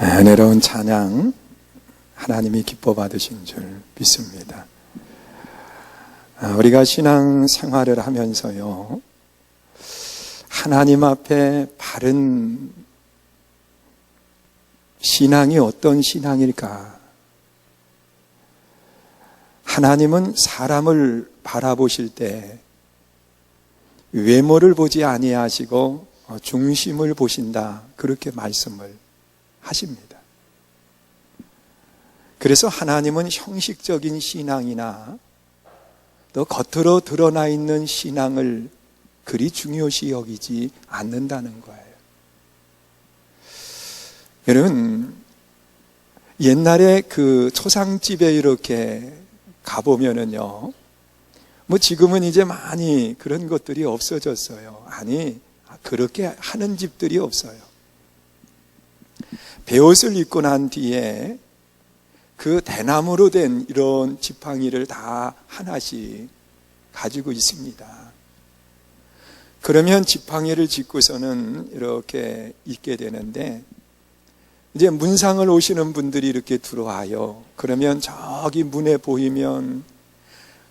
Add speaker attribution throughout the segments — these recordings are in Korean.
Speaker 1: 은혜로운 찬양 하나님이 기뻐 받으신 줄 믿습니다. 우리가 신앙 생활을 하면서요, 하나님 앞에 바른 신앙이 어떤 신앙일까? 하나님은 사람을 바라보실 때 외모를 보지 아니하시고 중심을 보신다, 그렇게 말씀을 하십니다. 그래서 하나님은 형식적인 신앙이나 또 겉으로 드러나 있는 신앙을 그리 중요시 여기지 않는다는 거예요. 여러분, 옛날에 그 초상집에 이렇게 가보면은요, 뭐 지금은 이제 많이 그런 것들이 없어졌어요. 아니, 그렇게 하는 집들이 없어요. 베옷을 입고 난 뒤에 그 대나무로 된 이런 지팡이를 다 하나씩 가지고 있습니다. 그러면 지팡이를 짚고서는 이렇게 있게 되는데, 이제 문상을 오시는 분들이 이렇게 들어와요. 그러면 저기 문에 보이면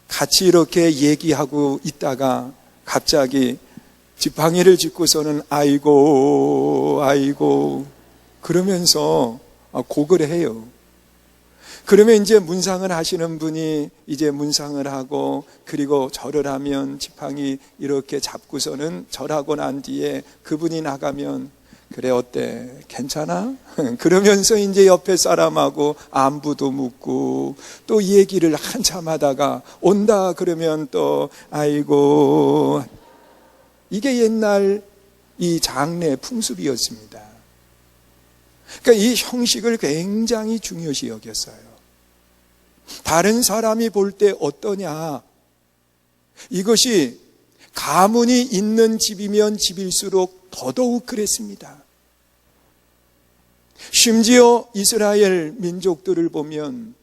Speaker 1: 같이 이렇게 얘기하고 있다가 갑자기 지팡이를 짚고서는 아이고 그러면서 곡을 해요. 그러면 이제 문상을 하시는 분이 이제 문상을 하고, 그리고 절을 하면 지팡이 이렇게 잡고서는 절하고 난 뒤에 그분이 나가면 그래 어때? 괜찮아? 그러면서 이제 옆에 사람하고 안부도 묻고 또 얘기를 한참 하다가 온다 그러면 또 아이고. 이게 옛날 이 장례 풍습이었습니다. 그러니까 이 형식을 굉장히 중요시 여겼어요. 다른 사람이 볼 때 어떠냐? 이것이 가문이 있는 집이면 집일수록 더더욱 그랬습니다. 심지어 이스라엘 민족들을 보면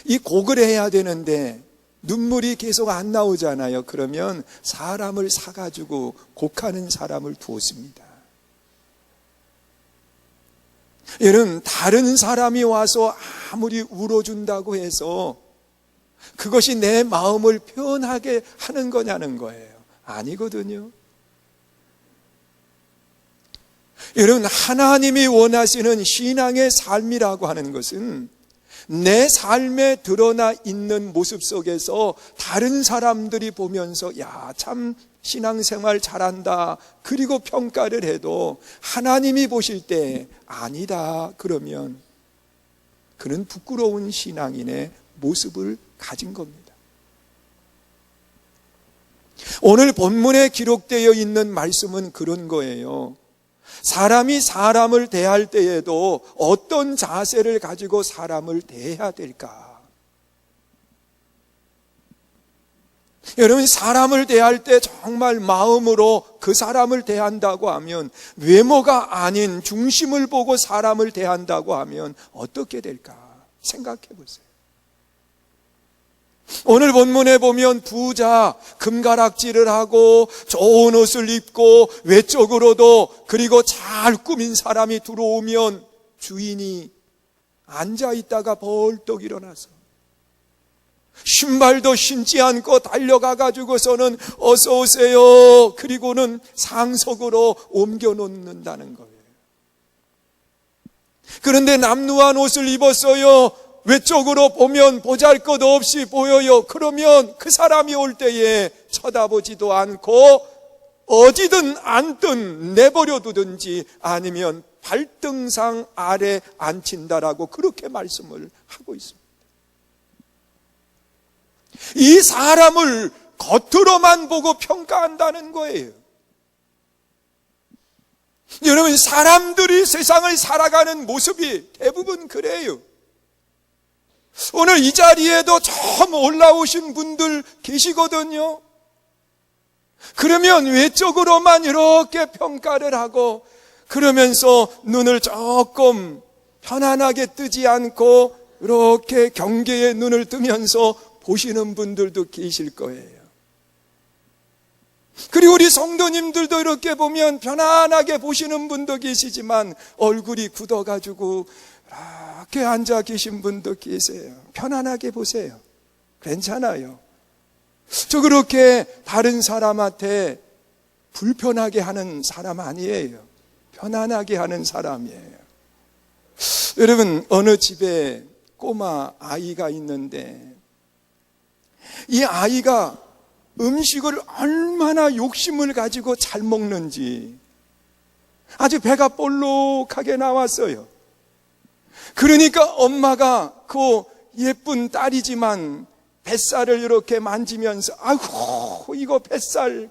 Speaker 1: 이 곡을 해야 되는데 눈물이 계속 안 나오잖아요. 그러면 사람을 사가지고 곡하는 사람을 두었습니다. 여러분, 다른 사람이 와서 아무리 울어준다고 해서 그것이 내 마음을 표현하게 하는 거냐는 거예요. 아니거든요. 여러분, 하나님이 원하시는 신앙의 삶이라고 하는 것은 내 삶에 드러나 있는 모습 속에서 다른 사람들이 보면서 야, 참 신앙생활 잘한다, 그리고 평가를 해도 하나님이 보실 때 아니다 그러면 그는 부끄러운 신앙인의 모습을 가진 겁니다. 오늘 본문에 기록되어 있는 말씀은 그런 거예요. 사람이 사람을 대할 때에도 어떤 자세를 가지고 사람을 대해야 될까? 여러분, 사람을 대할 때 정말 마음으로 그 사람을 대한다고 하면, 외모가 아닌 중심을 보고 사람을 대한다고 하면 어떻게 될까? 생각해 보세요. 오늘 본문에 보면 부자, 금가락질을 하고 좋은 옷을 입고 외적으로도 그리고 잘 꾸민 사람이 들어오면 주인이 앉아있다가 벌떡 일어나서 신발도 신지 않고 달려가 가지고서는 어서 오세요, 그리고는 상석으로 옮겨 놓는다는 거예요. 그런데 남루한 옷을 입었어요. 외적으로 보면 보잘것없이 보여요. 그러면 그 사람이 올 때에 쳐다보지도 않고 어디든 앉든 내버려 두든지 아니면 발등상 아래 앉힌다라고 그렇게 말씀을 하고 있습니다. 이 사람을 겉으로만 보고 평가한다는 거예요. 여러분, 사람들이 세상을 살아가는 모습이 대부분 그래요. 오늘 이 자리에도 처음 올라오신 분들 계시거든요. 그러면 외적으로만 이렇게 평가를 하고, 그러면서 눈을 조금 편안하게 뜨지 않고 이렇게 경계의 눈을 뜨면서 보시는 분들도 계실 거예요. 그리고 우리 성도님들도 이렇게 보면 편안하게 보시는 분도 계시지만 얼굴이 굳어가지고 이렇게 앉아 계신 분도 계세요. 편안하게 보세요. 괜찮아요. 저 그렇게 다른 사람한테 불편하게 하는 사람 아니에요. 편안하게 하는 사람이에요. 여러분, 어느 집에 꼬마 아이가 있는데 이 아이가 음식을 얼마나 욕심을 가지고 잘 먹는지 아주 배가 볼록하게 나왔어요. 그러니까 엄마가 그 예쁜 딸이지만 뱃살을 이렇게 만지면서 아이고 이거 뱃살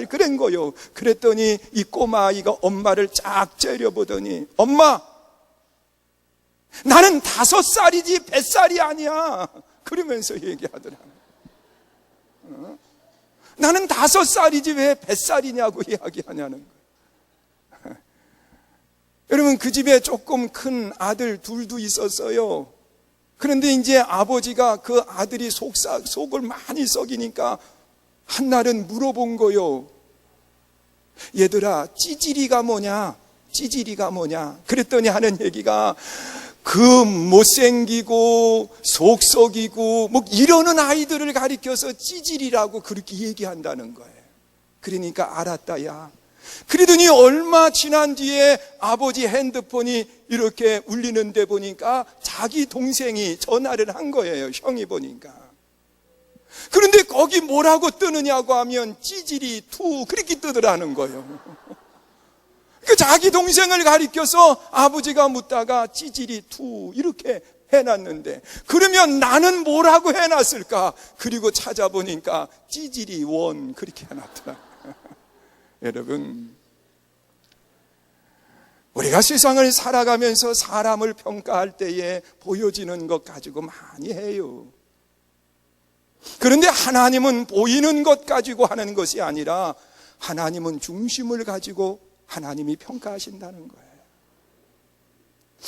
Speaker 1: 그런 거요. 그랬더니 이 꼬마 아이가 엄마를 쫙 째려보더니 엄마, 나는 5살이지 뱃살이 아니야. 그러면서 얘기하더라. 나는 5살이지 왜 뱃살이냐고 이야기하냐는 거예요. 여러분, 그 집에 조금 큰 아들 둘도 있었어요. 그런데 이제 아버지가 그 아들이 속을 많이 썩이니까 한날은 물어본 거요. 얘들아, 찌질이가 뭐냐? 찌질이가 뭐냐? 그랬더니 하는 얘기가 그 못생기고 속 썩이고 뭐 이러는 아이들을 가리켜서 찌질이라고 그렇게 얘기한다는 거예요. 그러니까 알았다 야. 그러더니 얼마 지난 뒤에 아버지 핸드폰이 이렇게 울리는데 보니까 자기 동생이 전화를 한 거예요. 형이 보니까. 그런데 거기 뭐라고 뜨느냐고 하면 찌질이 투 그렇게 뜨더라는 거예요. 그 자기 동생을 가리켜서 아버지가 묻다가 찌질이 투 이렇게 해놨는데 그러면 나는 뭐라고 해놨을까? 그리고 찾아보니까 찌질이 원 그렇게 해놨더라. 여러분, 우리가 세상을 살아가면서 사람을 평가할 때에 보여지는 것 가지고 많이 해요. 그런데 하나님은 보이는 것 가지고 하는 것이 아니라 하나님은 중심을 가지고 하나님이 평가하신다는 거예요.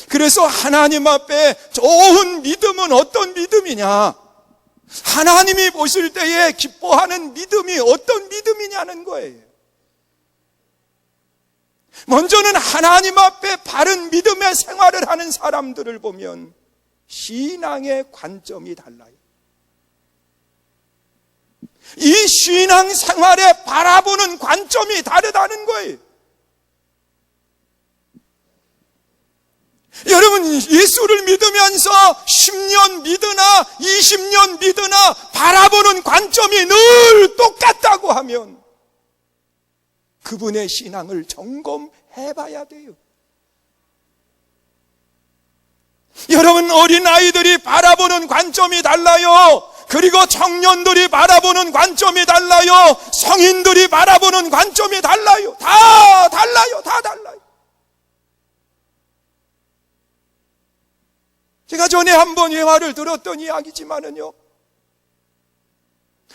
Speaker 1: 그래서 하나님 앞에 좋은 믿음은 어떤 믿음이냐? 하나님이 보실 때에 기뻐하는 믿음이 어떤 믿음이냐는 거예요. 먼저는 하나님 앞에 바른 믿음의 생활을 하는 사람들을 보면 신앙의 관점이 달라요. 이 신앙 생활에 바라보는 관점이 다르다는 거예요. 여러분, 예수를 믿으면서 10년 믿으나 20년 믿으나 바라보는 관점이 늘 똑같다고 하면 그분의 신앙을 점검해 봐야 돼요. 여러분, 어린아이들이 바라보는 관점이 달라요. 그리고 청년들이 바라보는 관점이 달라요. 성인들이 바라보는 관점이 달라요. 다 달라요. 제가 전에 한번 예화를 들었던 이야기지만은요,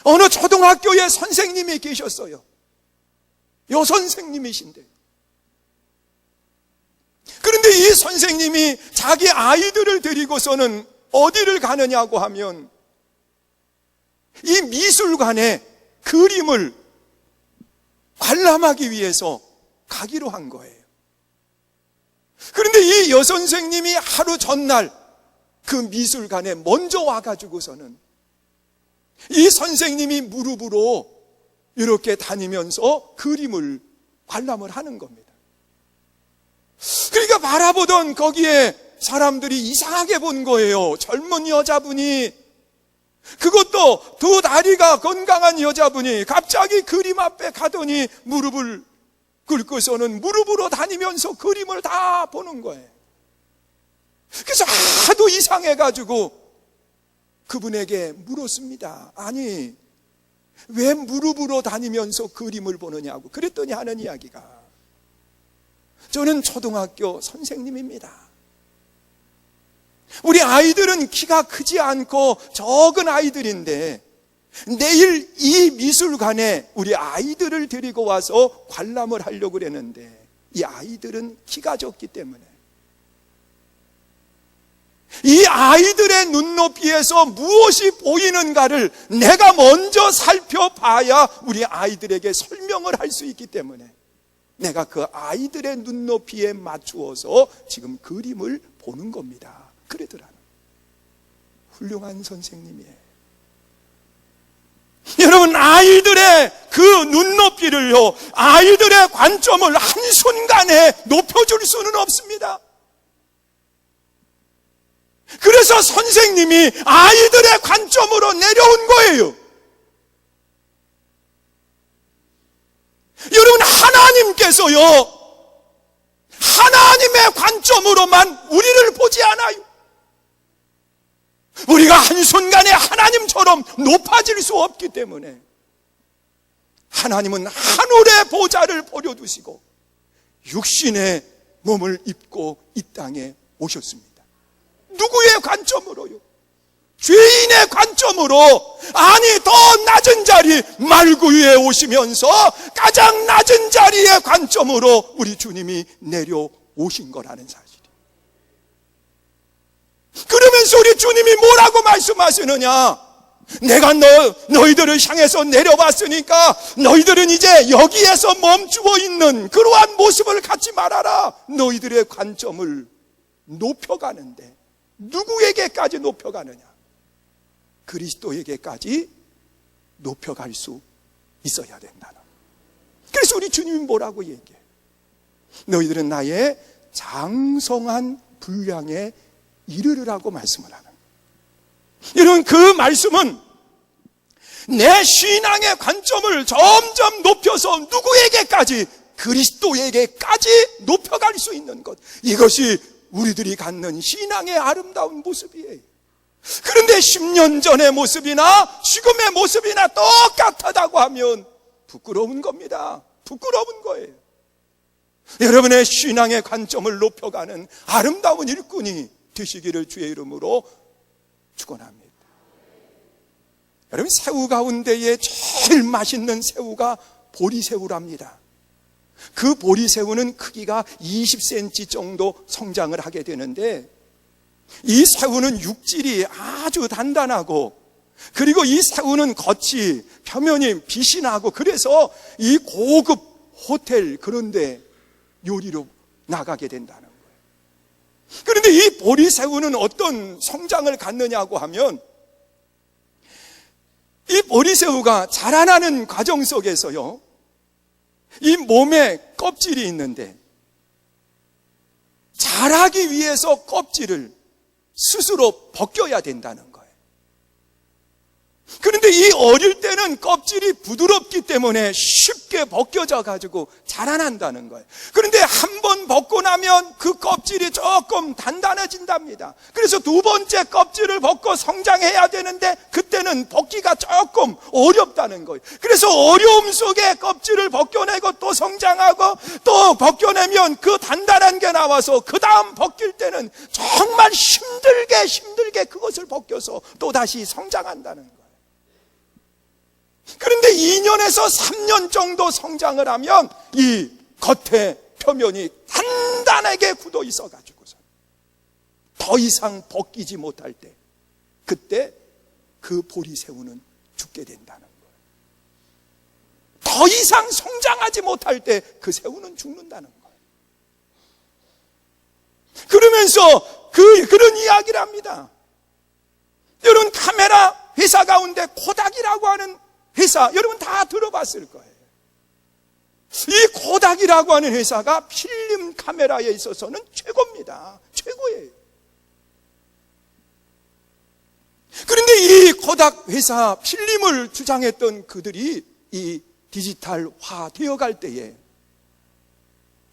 Speaker 1: 어느 초등학교에 선생님이 계셨어요. 여선생님이신데. 그런데 이 선생님이 자기 아이들을 데리고서는 어디를 가느냐고 하면 이 미술관에 그림을 관람하기 위해서 가기로 한 거예요. 그런데 이 여선생님이 하루 전날 그 미술관에 먼저 와가지고서는 이 선생님이 무릎으로 이렇게 다니면서 그림을 관람을 하는 겁니다. 그러니까 바라보던 거기에 사람들이 이상하게 본 거예요. 젊은 여자분이, 그것도 두 다리가 건강한 여자분이 갑자기 그림 앞에 가더니 무릎을 꿇고서는 무릎으로 다니면서 그림을 다 보는 거예요. 그래서 하도 이상해가지고 그분에게 물었습니다. 아니, 왜 무릎으로 다니면서 그림을 보느냐고. 그랬더니 하는 이야기가, 저는 초등학교 선생님입니다. 우리 아이들은 키가 크지 않고 적은 아이들인데 내일 이 미술관에 우리 아이들을 데리고 와서 관람을 하려고 그랬는데 이 아이들은 키가 적기 때문에 이 아이들의 눈높이에서 무엇이 보이는가를 내가 먼저 살펴봐야 우리 아이들에게 설명을 할 수 있기 때문에 내가 그 아이들의 눈높이에 맞추어서 지금 그림을 보는 겁니다. 그러더라는 훌륭한 선생님이에요. 여러분, 아이들의 그 눈높이를요, 아이들의 관점을 한순간에 높여줄 수는 없습니다. 그래서 선생님이 아이들의 관점으로 내려온 거예요. 여러분, 하나님께서요, 하나님의 관점으로만 우리를 보지 않아요. 우리가 한순간에 하나님처럼 높아질 수 없기 때문에 하나님은 하늘의 보좌를 버려두시고 육신의 몸을 입고 이 땅에 오셨습니다. 누구의 관점으로요? 죄인의 관점으로, 아니 더 낮은 자리 말구 위에 오시면서 가장 낮은 자리의 관점으로 우리 주님이 내려오신 거라는 사실. 그러면서 우리 주님이 뭐라고 말씀하시느냐? 내가 너희들을 향해서 내려왔으니까 너희들은 이제 여기에서 멈추어 있는 그러한 모습을 갖지 말아라. 너희들의 관점을 높여가는데 누구에게까지 높여가느냐? 그리스도에게까지 높여갈 수 있어야 된다는. 그래서 우리 주님이 뭐라고 얘기해? 너희들은 나의 장성한 분량에 이르르라고 말씀을 하는. 여러분, 그 말씀은 내 신앙의 관점을 점점 높여서 누구에게까지? 그리스도에게까지 높여갈 수 있는 것. 이것이 우리들이 갖는 신앙의 아름다운 모습이에요. 그런데 10년 전의 모습이나 지금의 모습이나 똑같다고 하면 부끄러운 겁니다. 부끄러운 거예요. 여러분의 신앙의 관점을 높여가는 아름다운 일꾼이 되시기를 주의 이름으로 축원합니다. 여러분, 새우 가운데에 제일 맛있는 새우가 보리새우랍니다. 그 보리새우는 크기가 20cm 정도 성장을 하게 되는데, 이 새우는 육질이 아주 단단하고, 그리고 이 새우는 겉이 표면이 빛이 나고, 그래서 이 고급 호텔 그런데 요리로 나가게 된다는 거예요. 그런데 이 보리새우는 어떤 성장을 갖느냐고 하면, 이 보리새우가 자라나는 과정 속에서요, 이 몸에 껍질이 있는데 자라기 위해서 껍질을 스스로 벗겨야 된다는 거예요. 그런데 이 어릴 때는 껍질이 부드럽기 때문에 쉽게 벗겨져 가지고 자라난다는 거예요. 그런데 한 번 벗고 나면 그 껍질이 조금 단단해진답니다. 그래서 두 번째 껍질을 벗고 성장해야 되는데 그때는 벗기가 조금 어렵다는 거예요. 그래서 어려움 속에 껍질을 벗겨내고 또 성장하고 또 벗겨내면 그 단단한 게 나와서 그 다음 벗길 때는 정말 힘들게 그것을 벗겨서 또 다시 성장한다는 거예요. 그런데 2년에서 3년 정도 성장을 하면 이 겉에 표면이 단단하게 굳어 있어가지고서 더 이상 벗기지 못할 때, 그때 그 보리새우는 죽게 된다는 거예요. 더 이상 성장하지 못할 때 그 새우는 죽는다는 거예요. 그러면서 그런 이야기를 합니다. 여러분, 카메라 회사 가운데 코닥이라고 하는 회사, 여러분 다 들어봤을 거예요. 이 코닥이라고 하는 회사가 필름 카메라에 있어서는 최고입니다. 최고예요. 그런데 이 코닥 회사 필름을 주장했던 그들이 이 디지털화 되어갈 때에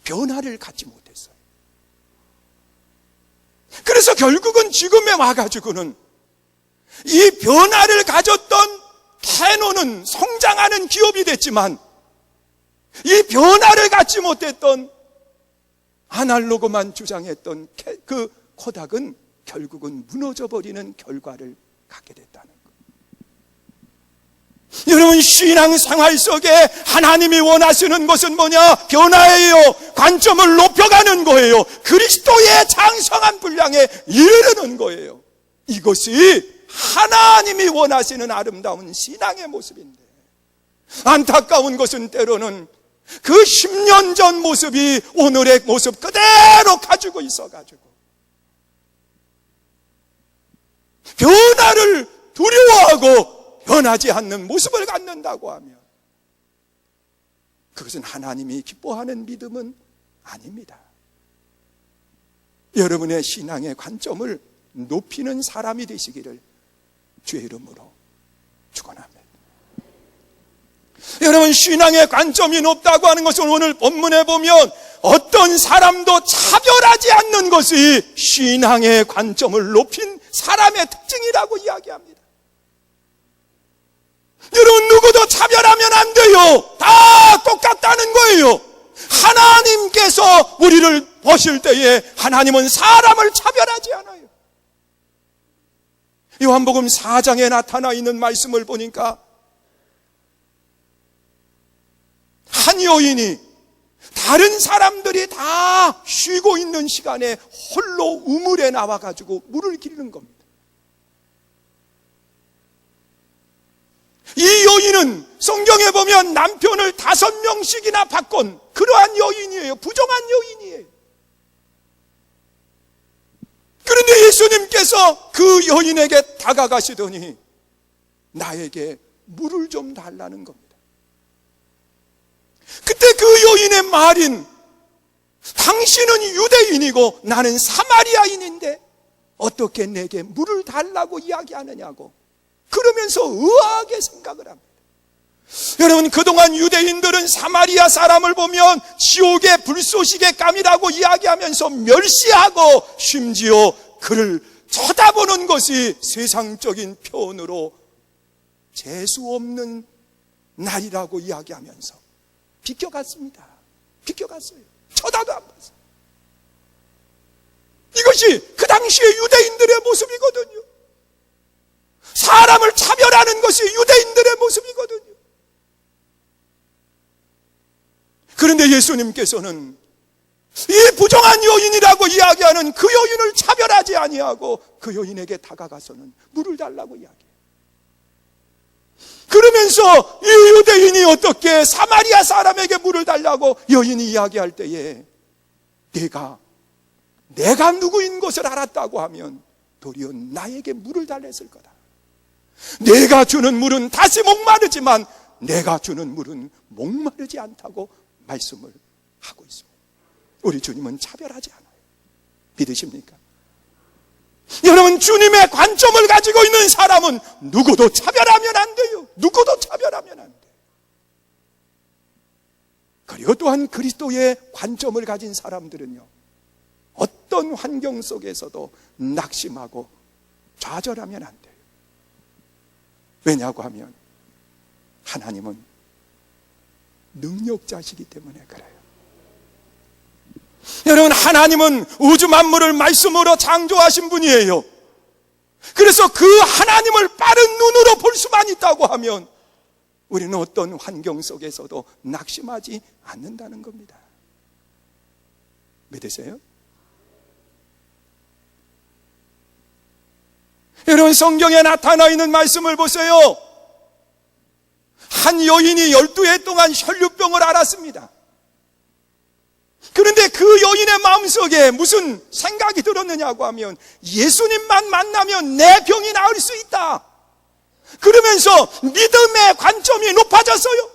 Speaker 1: 변화를 갖지 못했어요. 그래서 결국은 지금에 와가지고는 이 변화를 가졌던 캐논은 성장하는 기업이 됐지만 이 변화를 갖지 못했던 아날로그만 주장했던 그 코닥은 결국은 무너져버리는 결과를 갖게 됐다는 거예요. 여러분, 신앙생활 속에 하나님이 원하시는 것은 뭐냐? 변화예요. 관점을 높여가는 거예요. 그리스도의 장성한 분량에 이르는 거예요. 이것이 하나님이 원하시는 아름다운 신앙의 모습인데, 안타까운 것은 때로는 그 10년 전 모습이 오늘의 모습 그대로 가지고 있어가지고 변화를 두려워하고 변하지 않는 모습을 갖는다고 하면 그것은 하나님이 기뻐하는 믿음은 아닙니다. 여러분의 신앙의 관점을 높이는 사람이 되시기를 주의 이름으로 축원합니다. 여러분, 신앙의 관점이 높다고 하는 것은 오늘 본문에 보면 어떤 사람도 차별하지 않는 것이 신앙의 관점을 높인 사람의 특징이라고 이야기합니다. 여러분, 누구도 차별하면 안 돼요. 다 똑같다는 거예요. 하나님께서 우리를 보실 때에 하나님은 사람을 차별하지 않아요. 요한복음 4장에 나타나 있는 말씀을 보니까 한 여인이 다른 사람들이 다 쉬고 있는 시간에 홀로 우물에 나와가지고 물을 기르는 겁니다. 이 여인은 성경에 보면 남편을 5명씩이나 바꾼 그러한 여인이에요. 부정한 여인이에요. 그런데 예수님께서 그 여인에게 다가가시더니 나에게 물을 좀 달라는 겁니다. 그때 그 여인의 말인, 당신은 유대인이고 나는 사마리아인인데 어떻게 내게 물을 달라고 이야기하느냐고, 그러면서 의아하게 생각을 합니다. 여러분, 그동안 유대인들은 사마리아 사람을 보면 지옥의 불쏘시개 감이라고 이야기하면서 멸시하고 심지어 그를 쳐다보는 것이 세상적인 표현으로 재수 없는 날이라고 이야기하면서 비껴갔습니다. 비껴갔어요. 쳐다도 안 봤어요. 이것이 그 당시의 유대인들의 모습이거든요. 사람을 차별하는 것이 유대인들의 모습이거든요. 그런데 예수님께서는 이 부정한 여인이라고 이야기하는 그 여인을 차별하지 아니하고 그 여인에게 다가가서는 물을 달라고 이야기해요. 그러면서 이 유대인이 어떻게 사마리아 사람에게 물을 달라고 여인이 이야기할 때에 내가 누구인 것을 알았다고 하면 도리어 나에게 물을 달랬을 거다. 내가 주는 물은 다시 목마르지만 내가 주는 물은 목마르지 않다고 말씀을 하고 있습니다. 우리 주님은 차별하지 않아요. 믿으십니까? 여러분, 주님의 관점을 가지고 있는 사람은 누구도 차별하면 안 돼요. 누구도 차별하면 안 돼요. 그리고 또한 그리스도의 관점을 가진 사람들은요, 어떤 환경 속에서도 낙심하고 좌절하면 안 돼요. 왜냐고 하면 하나님은 능력자시기 때문에 그래요. 여러분, 하나님은 우주 만물을 말씀으로 창조하신 분이에요. 그래서 그 하나님을 빠른 눈으로 볼 수만 있다고 하면 우리는 어떤 환경 속에서도 낙심하지 않는다는 겁니다. 믿으세요? 여러분, 성경에 나타나 있는 말씀을 보세요. 한 여인이 12해 동안 혈류병을 앓았습니다. 그런데 그 여인의 마음속에 무슨 생각이 들었느냐고 하면 예수님만 만나면 내 병이 나을 수 있다. 그러면서 믿음의 관점이 높아졌어요.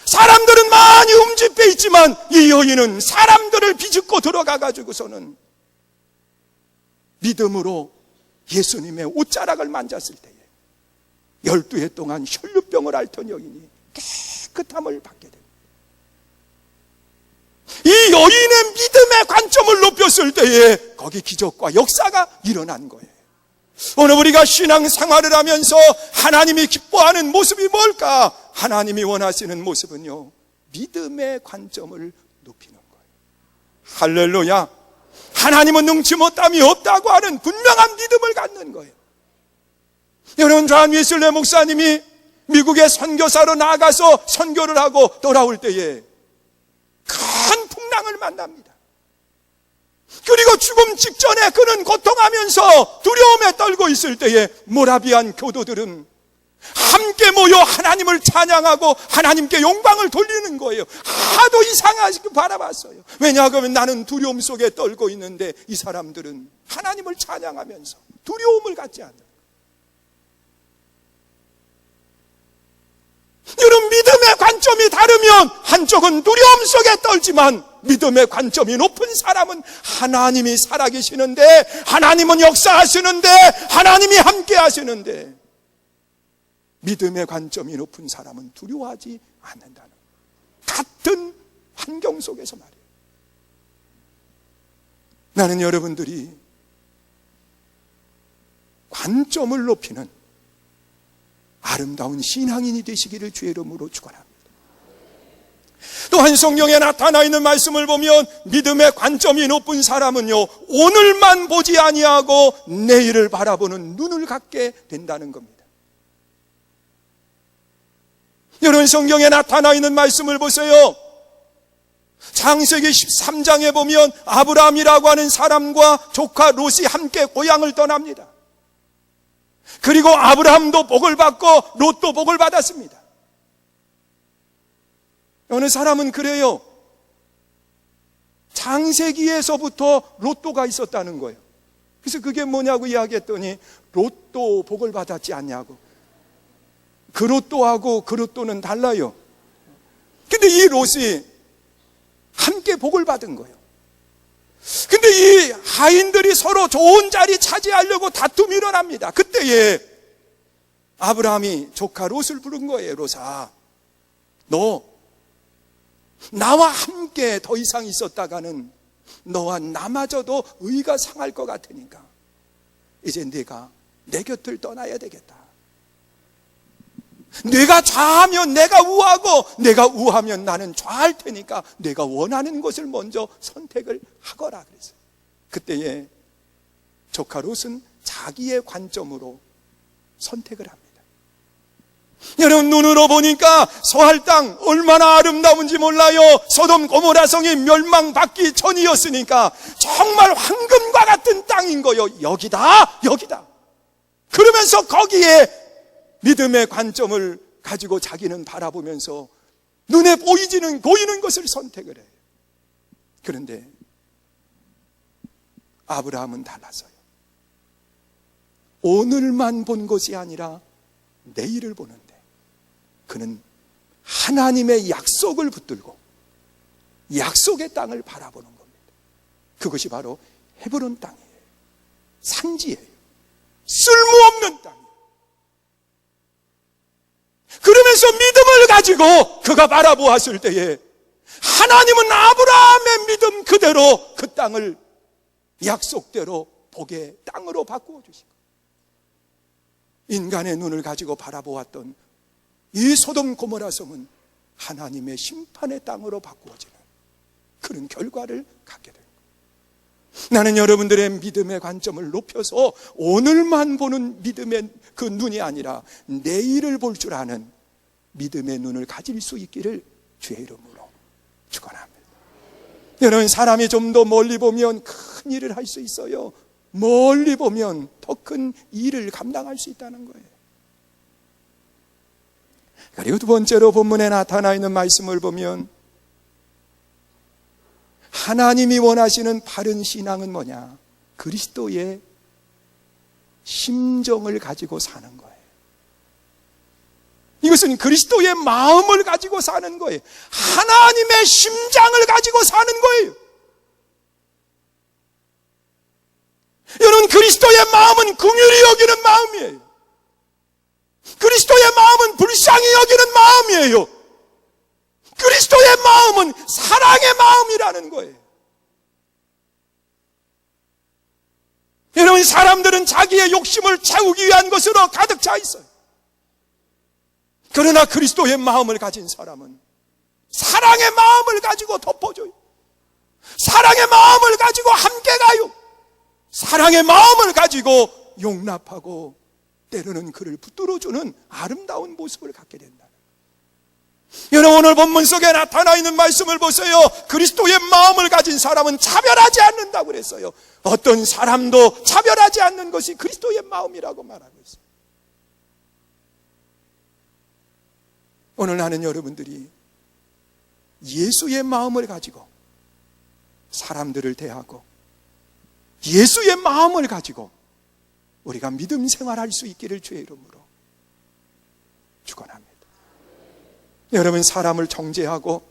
Speaker 1: 사람들은 많이 움집해 있지만 이 여인은 사람들을 비집고 들어가가지고서는 믿음으로 예수님의 옷자락을 만졌을 때에 12해 동안 혈류병을 앓던 여인이 깨끗함을 받게 됩니다. 이 여인의 믿음의 관점을 높였을 때에 거기 기적과 역사가 일어난 거예요. 오늘 우리가 신앙생활을 하면서 하나님이 기뻐하는 모습이 뭘까? 하나님이 원하시는 모습은요, 믿음의 관점을 높이는 거예요. 할렐루야. 하나님은 능치 못함이 없다고 하는 분명한 믿음을 갖는 거예요. 여러분, 존 웨슬리 목사님이 미국에 선교사로 나가서 선교를 하고 돌아올 때에 큰 풍랑을 만납니다. 그리고 죽음 직전에 그는 고통하면서 두려움에 떨고 있을 때에 모라비안 교도들은 함께 모여 하나님을 찬양하고 하나님께 영광을 돌리는 거예요. 하도 이상하게 바라봤어요. 왜냐하면 나는 두려움 속에 떨고 있는데 이 사람들은 하나님을 찬양하면서 두려움을 갖지 않는 거예요. 여러분, 믿음의 관점이 다르면 한쪽은 두려움 속에 떨지만 믿음의 관점이 높은 사람은 하나님이 살아계시는데, 하나님은 역사하시는데, 하나님이 함께 하시는데, 믿음의 관점이 높은 사람은 두려워하지 않는다는, 같은 환경 속에서 말이에요. 나는 여러분들이 관점을 높이는 아름다운 신앙인이 되시기를 주의 이름으로 축원합니다. 또한 성경에 나타나 있는 말씀을 보면 믿음의 관점이 높은 사람은요, 오늘만 보지 아니하고 내일을 바라보는 눈을 갖게 된다는 겁니다. 여러분, 성경에 나타나 있는 말씀을 보세요. 창세기 13장에 보면 아브라함이라고 하는 사람과 조카 롯이 함께 고향을 떠납니다. 그리고 아브라함도 복을 받고 롯도 복을 받았습니다. 어느 사람은 그래요. 창세기에서부터 롯도가 있었다는 거예요. 그래서 그게 뭐냐고 이야기했더니 롯도 복을 받았지 않냐고. 그 롯도하고 그 롯도는 달라요. 근데 이 롯이 함께 복을 받은 거예요. 근데 이 하인들이 서로 좋은 자리 차지하려고 다툼이 일어납니다. 그때에 아브라함이 조카 롯을 부른 거예요. 롯아, 너 나와 함께 더 이상 있었다가는 너와 나마저도 의가 상할 것 같으니까 이제 네가 내 곁을 떠나야 되겠다. 네가 좌하면 내가 우하고 내가 우하면 나는 좌할 테니까 네가 원하는 것을 먼저 선택을 하거라 그랬어요. 그때에 조카 롯은 자기의 관점으로 선택을 합니다. 여러분, 눈으로 보니까 서할 땅 얼마나 아름다운지 몰라요. 소돔 고모라 성이 멸망받기 전이었으니까 정말 황금과 같은 땅인 거요. 여기다, 여기다. 그러면서 거기에 믿음의 관점을 가지고 자기는 바라보면서 눈에 보이는 것을 선택을 해요. 그런데 아브라함은 달랐어요. 오늘만 본 것이 아니라 내일을 보는데 그는 하나님의 약속을 붙들고 약속의 땅을 바라보는 겁니다. 그것이 바로 헤브론 땅이에요. 산지예요. 쓸모없는 땅이에요. 그러면서 믿음을 가지고 그가 바라보았을 때에 하나님은 아브라함의 믿음 그대로 그 땅을 약속대로 복의 땅으로 바꾸어 주시고, 인간의 눈을 가지고 바라보았던 이 소돔 고모라 성은 하나님의 심판의 땅으로 바꾸어지는 그런 결과를 갖게 됩니다. 나는 여러분들의 믿음의 관점을 높여서 오늘만 보는 믿음의 그 눈이 아니라 내일을 볼 줄 아는 믿음의 눈을 가질 수 있기를 주의 이름으로 축원합니다. 여러분, 사람이 좀 더 멀리 보면 큰 일을 할 수 있어요. 멀리 보면 더 큰 일을 감당할 수 있다는 거예요. 그리고 두 번째로 본문에 나타나 있는 말씀을 보면 하나님이 원하시는 바른 신앙은 뭐냐? 그리스도의 심정을 가지고 사는 거예요. 이것은 그리스도의 마음을 가지고 사는 거예요. 하나님의 심장을 가지고 사는 거예요. 여러분, 그리스도의 마음은 긍휼히 여기는 마음이에요. 그리스도의 마음은 불쌍히 여기는 마음이에요. 그리스도의 마음은 사랑의 마음이라는 거예요. 여러분, 사람들은 자기의 욕심을 채우기 위한 것으로 가득 차 있어요. 그러나 그리스도의 마음을 가진 사람은 사랑의 마음을 가지고 덮어줘요. 사랑의 마음을 가지고 함께 가요. 사랑의 마음을 가지고 용납하고 때로는 그를 붙들어주는 아름다운 모습을 갖게 된다. 여러분, 오늘 본문 속에 나타나 있는 말씀을 보세요. 그리스도의 마음을 가진 사람은 차별하지 않는다고 그랬어요. 어떤 사람도 차별하지 않는 것이 그리스도의 마음이라고 말하고 있어요. 오늘 나는 여러분들이 예수의 마음을 가지고 사람들을 대하고 예수의 마음을 가지고 우리가 믿음 생활할 수 있기를 주의 이름으로 축원합니다. 여러분, 사람을 정죄하고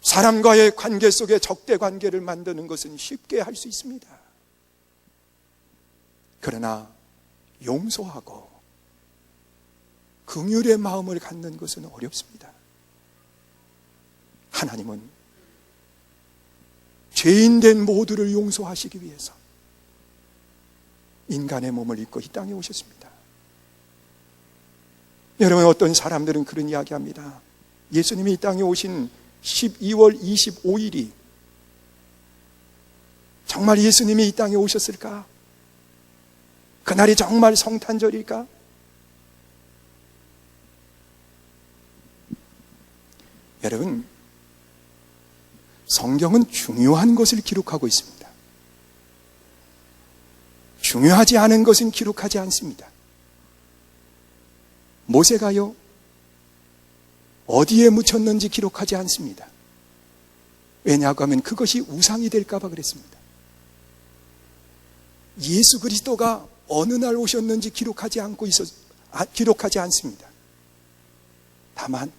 Speaker 1: 사람과의 관계 속에 적대 관계를 만드는 것은 쉽게 할 수 있습니다. 그러나 용서하고 긍휼의 마음을 갖는 것은 어렵습니다. 하나님은 죄인된 모두를 용서하시기 위해서 인간의 몸을 입고 이 땅에 오셨습니다. 여러분, 어떤 사람들은 그런 이야기합니다. 예수님이 이 땅에 오신 12월 25일이 정말 예수님이 이 땅에 오셨을까? 그날이 정말 성탄절일까? 여러분, 성경은 중요한 것을 기록하고 있습니다. 중요하지 않은 것은 기록하지 않습니다. 모세가요, 어디에 묻혔는지 기록하지 않습니다. 왜냐하고 하면 그것이 우상이 될까 봐 그랬습니다. 예수 그리스도가 어느 날 오셨는지 기록하지 않습니다. 다만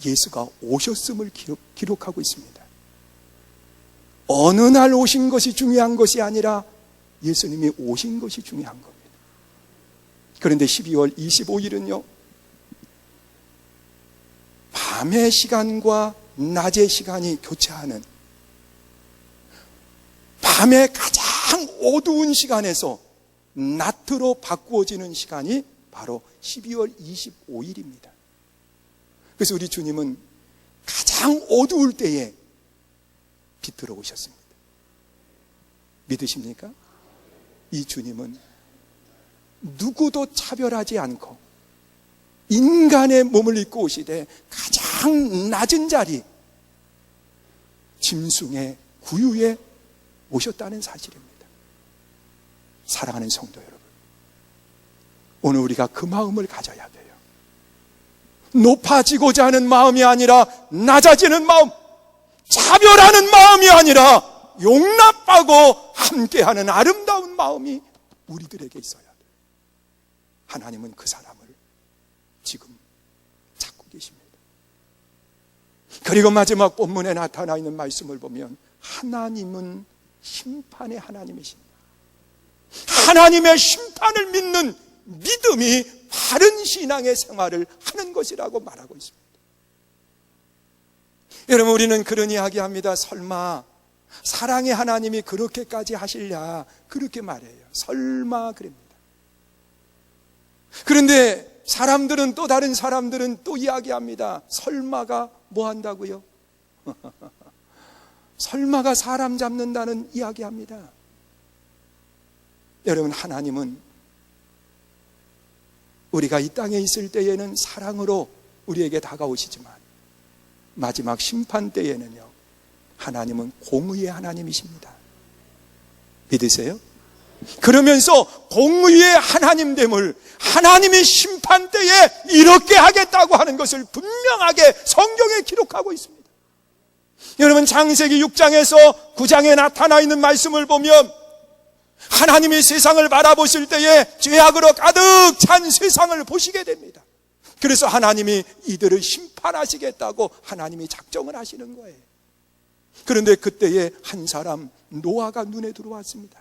Speaker 1: 예수가 오셨음을 기록하고 있습니다. 어느 날 오신 것이 중요한 것이 아니라 예수님이 오신 것이 중요한 겁니다. 그런데 12월 25일은요, 밤의 시간과 낮의 시간이 교차하는, 밤의 가장 어두운 시간에서 낮으로 바꾸어지는 시간이 바로 12월 25일입니다. 그래서 우리 주님은 가장 어두울 때에 빛으로 오셨습니다. 믿으십니까? 이 주님은 누구도 차별하지 않고 인간의 몸을 입고 오시되 가장 낮은 자리, 짐승의 구유에 오셨다는 사실입니다. 사랑하는 성도 여러분, 오늘 우리가 그 마음을 가져야 돼요. 높아지고자 하는 마음이 아니라 낮아지는 마음, 차별하는 마음이 아니라 용납하고 함께하는 아름다운 마음이 우리들에게 있어야 돼요. 하나님은 그 사람을 지금 찾고 계십니다. 그리고 마지막 본문에 나타나 있는 말씀을 보면 하나님은 심판의 하나님이십니다. 하나님의 심판을 믿는 믿음이 바른 신앙의 생활을 하는 것이라고 말하고 있습니다. 여러분, 우리는 그런 이야기합니다. 설마 사랑의 하나님이 그렇게까지 하실랴, 그렇게 말해요. 설마 그럽니다. 그런데 사람들은, 또 다른 사람들은 또 이야기합니다. 설마가 뭐 한다고요? 설마가 사람 잡는다는 이야기합니다. 여러분, 하나님은 우리가 이 땅에 있을 때에는 사랑으로 우리에게 다가오시지만 마지막 심판 때에는요, 하나님은 공의의 하나님이십니다. 믿으세요? 그러면서 공의의 하나님됨을 하나님이 심판 때에 이렇게 하겠다고 하는 것을 분명하게 성경에 기록하고 있습니다. 여러분, 창세기 6장에서 9장에 나타나 있는 말씀을 보면 하나님이 세상을 바라보실 때에 죄악으로 가득 찬 세상을 보시게 됩니다. 그래서 하나님이 이들을 심판하시겠다고 하나님이 작정을 하시는 거예요. 그런데 그때에 한 사람, 노아가 눈에 들어왔습니다.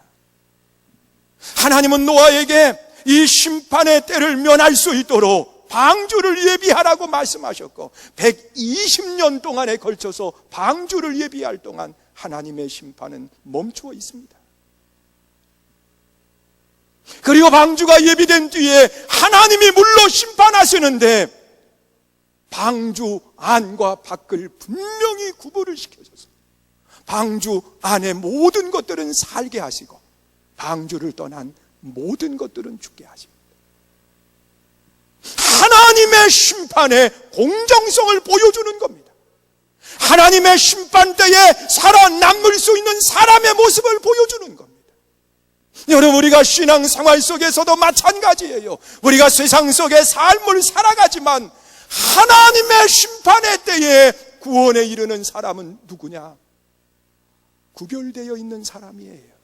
Speaker 1: 하나님은 노아에게 이 심판의 때를 면할 수 있도록 방주를 예비하라고 말씀하셨고 120년 동안에 걸쳐서 방주를 예비할 동안 하나님의 심판은 멈추어 있습니다. 그리고 방주가 예비된 뒤에 하나님이 물로 심판하시는데 방주 안과 밖을 분명히 구분을 시켜줘서 방주 안의 모든 것들은 살게 하시고 방주를 떠난 모든 것들은 죽게 하십니다. 하나님의 심판의 공정성을 보여주는 겁니다. 하나님의 심판대에 살아남을 수 있는 사람의 모습을 보여주는 겁니다. 여러분, 우리가 신앙생활 속에서도 마찬가지예요. 우리가 세상 속의 삶을 살아가지만 하나님의 심판의 때에 구원에 이르는 사람은 누구냐? 구별되어 있는 사람이에요.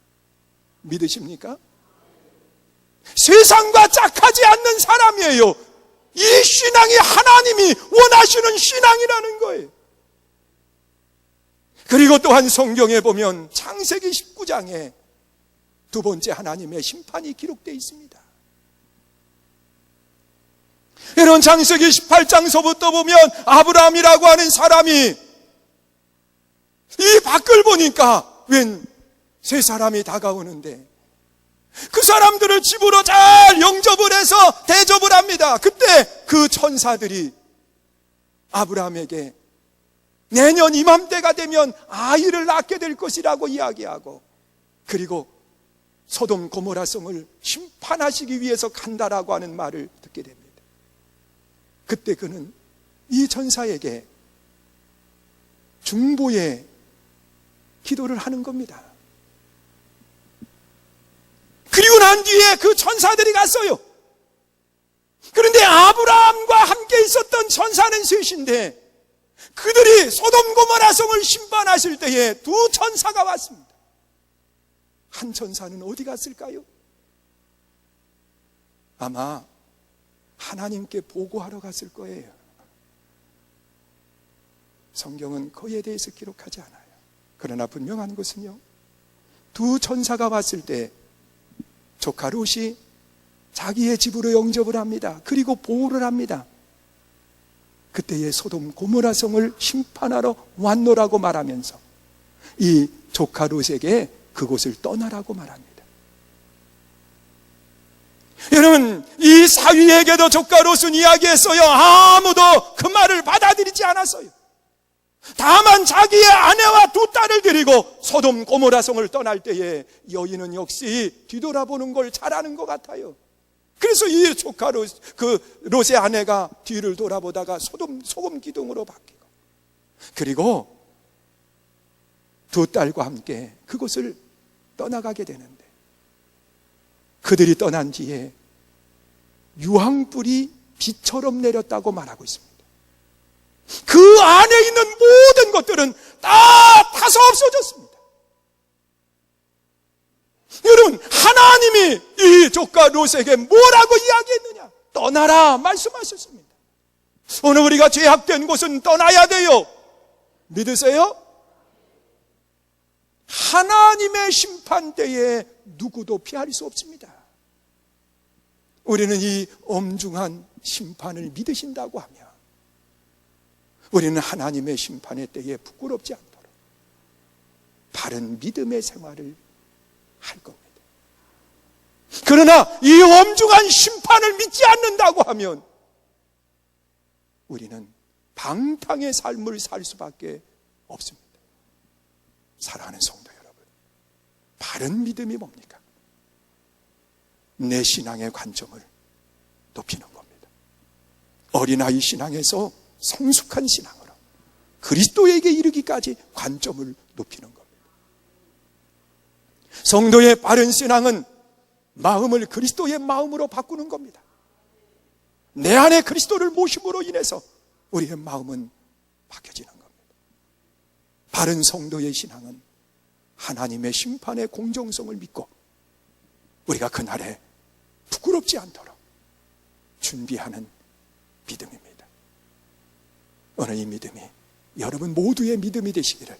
Speaker 1: 믿으십니까? 세상과 짝하지 않는 사람이에요. 이 신앙이 하나님이 원하시는 신앙이라는 거예요. 그리고 또한 성경에 보면 창세기 19장에 두 번째 하나님의 심판이 기록되어 있습니다. 여러분, 창세기 18장서부터 보면 아브라함이라고 하는 사람이 이 밖을 보니까 웬 세 사람이 다가오는데 그 사람들을 집으로 잘 영접을 해서 대접을 합니다. 그때 그 천사들이 아브라함에게 내년 이맘때가 되면 아이를 낳게 될 것이라고 이야기하고, 그리고 소돔 고모라 성을 심판하시기 위해서 간다라고 하는 말을 듣게 됩니다. 그때 그는 이 천사에게 중보의 기도를 하는 겁니다. 그리고 난 뒤에 그 천사들이 갔어요. 그런데 아브라함과 함께 있었던 천사는 셋인데 그들이 소돔 고모라 성을 심판하실 때에 두 천사가 왔습니다. 한 천사는 어디 갔을까요? 아마 하나님께 보고하러 갔을 거예요. 성경은 그에 대해서 기록하지 않아요. 그러나 분명한 것은요, 두 천사가 왔을 때 조카 롯이 자기의 집으로 영접을 합니다. 그리고 보호를 합니다. 그때의 소돔 고모라 성을 심판하러 왔노라고 말하면서 이 조카 롯에게 그곳을 떠나라고 말합니다. 여러분, 이 사위에게도 조카 롯은 이야기했어요. 아무도 그 말을 받아들이지 않았어요. 다만 자기의 아내와 두 딸을 데리고 소돔 고모라 성을 떠날 때에 여인은 역시 뒤돌아보는 걸 잘하는 것 같아요. 그래서 이 조카 롯의 아내가 뒤를 돌아보다가 소금 기둥으로 바뀌고, 그리고 두 딸과 함께 그곳을 떠나가게 되는데, 그들이 떠난 뒤에 유황불이 비처럼 내렸다고 말하고 있습니다. 그 안에 있는 모든 것들은 다 타서 없어졌습니다. 여러분, 하나님이 이 조카 롯에게 뭐라고 이야기했느냐? 떠나라 말씀하셨습니다. 오늘 우리가 죄악된 곳은 떠나야 돼요. 믿으세요? 하나님의 심판대에 누구도 피할 수 없습니다. 우리는 이 엄중한 심판을 믿으신다고 하며 우리는 하나님의 심판의 때에 부끄럽지 않도록 바른 믿음의 생활을 할 겁니다. 그러나 이 엄중한 심판을 믿지 않는다고 하면 우리는 방탕의 삶을 살 수밖에 없습니다. 사랑하는 성도 여러분, 바른 믿음이 뭡니까? 내 신앙의 관점을 높이는 겁니다. 어린아이 신앙에서 성숙한 신앙으로 그리스도에게 이르기까지 관점을 높이는 겁니다. 성도의 바른 신앙은 마음을 그리스도의 마음으로 바꾸는 겁니다. 내 안에 그리스도를 모심으로 인해서 우리의 마음은 바뀌어지는 겁니다. 바른 성도의 신앙은 하나님의 심판의 공정성을 믿고 우리가 그날에 부끄럽지 않도록 준비하는 믿음입니다. 오늘 이 믿음이 여러분 모두의 믿음이 되시기를